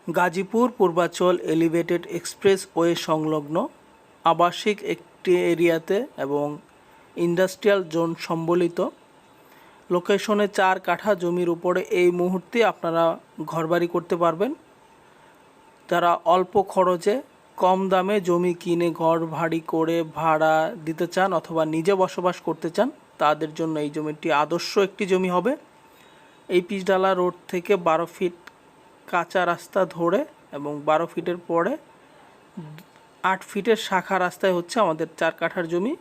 গাজীপুর পূর্বাঞ্চল elevated expressway সংলগ্ন আবাসিক একটি এরিয়াতে এবং ইন্ডাস্ট্রিয়াল জোন সম্বলিত লোকেশনে 4 কাঠা জমির উপরে এই মুহূর্তে আপনারা ঘরবাড়ি করতে পারবেন। যারা অল্প খরচে কম দামে জমি কিনে ঘর ভাড়ি করে ভাড়া দিতে চান অথবা নিজে বসবাস করতে চান, তাদের জন্য এই জমিটি আদর্শ একটি জমি হবে। এই পিচঢালা রোড থেকে 12 ফিট কাঁচা রাস্তা ধরে এবং 12 ফিটের পরে 8 ফিটের শাখা রাস্তায় হচ্ছে আমাদের 4 কাঠার জমি।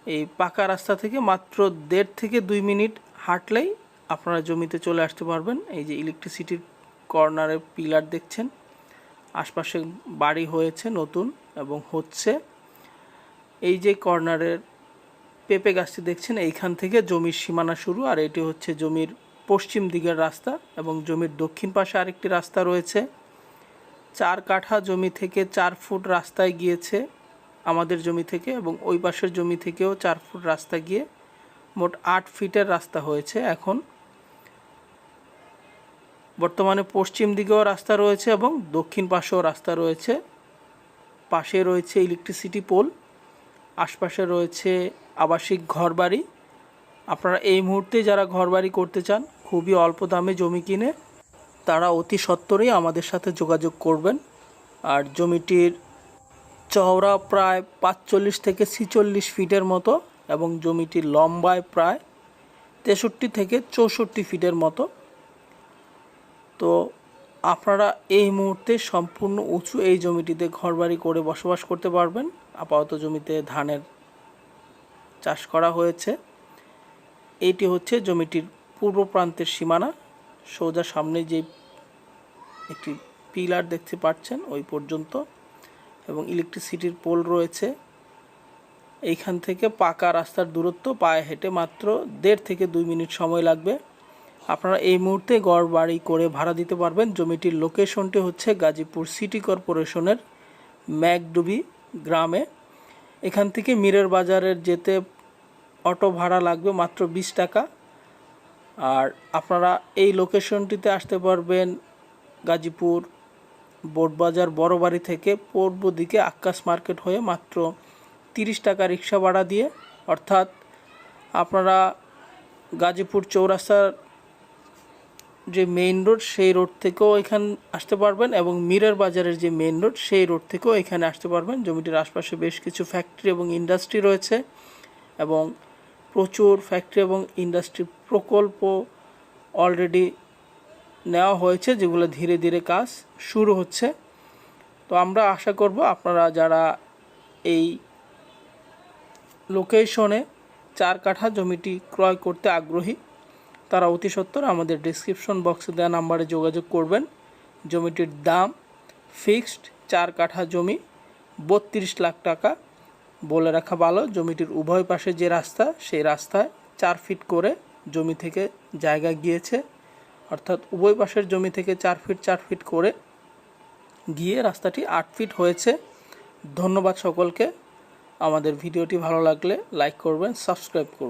এই পাকা রাস্তা থেকে মাত্র 1.5 থেকে 2 মিনিট হাঁটলেই আপনারা জমিতে চলে আসতে পারবেন। এই যে ইলেকট্রিসিটির কর্নারে পিলার দেখছেন, আশপাশে বাড়ি হয়েছে নতুন এবং হচ্ছে। এই যে কর্নারের পেঁপে গাছটি দেখছেন, এইখান থেকে জমির সীমানা শুরু, আর এটি হচ্ছে জমির পশ্চিম দিকের রাস্তা এবং জমির দক্ষিণ পাশে আরেকটি রাস্তা রয়েছে। 4 কাঠা জমি থেকে 4 ফুট রাস্তায় গিয়েছে আমাদের জমি থেকে, এবং ওই পাশের জমি থেকেও 4 ফুট রাস্তা গিয়ে মোট 8 ফিটের রাস্তা হয়েছে। এখন বর্তমানে পশ্চিম দিকেও রাস্তা রয়েছে এবং দক্ষিণ পাশেও রাস্তা রয়েছে। পাশে রয়েছে ইলেকট্রিসিটি পোল, আশপাশে রয়েছে আবাসিক ঘরবাড়ি। আপনারা এই মুহূর্তে যারা ঘরবাড়ি করতে চান খুবই অল্প দামে জমি কিনে, তারা অতি সত্বরেই আমাদের সাথে যোগাযোগ করবেন। আর জমিটির চওড়া প্রায় 45 থেকে 46 ফিটের মতো এবং জমিটির লম্বায় প্রায় 63 থেকে 64 ফিটের মতো। তো আপনারা এই মুহূর্তে সম্পূর্ণ উঁচু এই জমিটিতে ঘরবাড়ি করে বসবাস করতে পারবেন। আপাতত জমিতে ধানের চাষ করা হয়েছে। এইটি হচ্ছে জমিটির পূর্ব প্রান্তের সীমানা। সোজা সামনে যে একটি পিলার দেখতে পাচ্ছেন ওই পর্যন্ত, এবং ইলেকট্রিসিটির পোল রয়েছে। এইখান থেকে পাকা রাস্তার দূরত্ব পায়ে হেঁটে মাত্র 1.5 থেকে 2 মিনিট সময় লাগবে। আপনারা এই মুহূর্তে ঘর বাড়ি করে ভাড়া দিতে পারবেন। জমিটির লোকেশনটি হচ্ছে গাজীপুর সিটি কর্পোরেশনের ম্যাকডুবি গ্রামে। এখান থেকে মিরের বাজারের যেতে অটো ভাড়া লাগবে মাত্র 20 টাকা। আর আপনারা এই লোকেশনটিতে আসতে পারবেন গাজীপুর বোটবাজার বড়বাড়ি থেকে পূর্ব দিকে আক্কাস মার্কেট হয়ে মাত্র 30 টাকা রিক্সা ভাড়া দিয়ে। অর্থাৎ আপনারা গাজীপুর চৌরাস্তার যে মেইন রোড সেই রোড থেকেও এখানে আসতে পারবেন, এবং মিরের বাজারের যে মেইন রোড সেই রোড থেকেও এখানে আসতে পারবেন। জমিটির আশপাশে বেশ কিছু ফ্যাক্টরি এবং ইন্ডাস্ট্রি রয়েছে এবং প্রচুর ফ্যাক্টরি এবং ইন্ডাস্ট্রি প্রকল্প অলরেডি নেওয়া হয়েছে, যেগুলো ধীরে ধীরে কাজ শুরু হচ্ছে। তো আমরা আশা করব আপনারা যারা এই লোকেশনে 4 কাঠা জমিটি ক্রয় করতে আগ্রহী, তারা অতি সত্বর আমাদের ডেসক্রিপশন বক্সে দেওয়া নাম্বারে যোগাযোগ করবেন। জমিটির দাম ফিক্সড 4 কাঠা জমি 32 লাখ টাকা। বলে রাখা ভালো, জমিটির উভয় পাশে যে রাস্তা সেই রাস্তায় 4 ফিট করে জমি থেকে জায়গা গিয়েছে। অর্থাৎ উভয় পাশের জমি থেকে 4 ফিট 4 ফিট করে গিয়ে রাস্তাটি 8 ফিট হয়েছে। ধন্যবাদ সকলকে। আমাদের ভিডিওটি ভালো লাগলে লাইক করবেন, সাবস্ক্রাইব করবেন।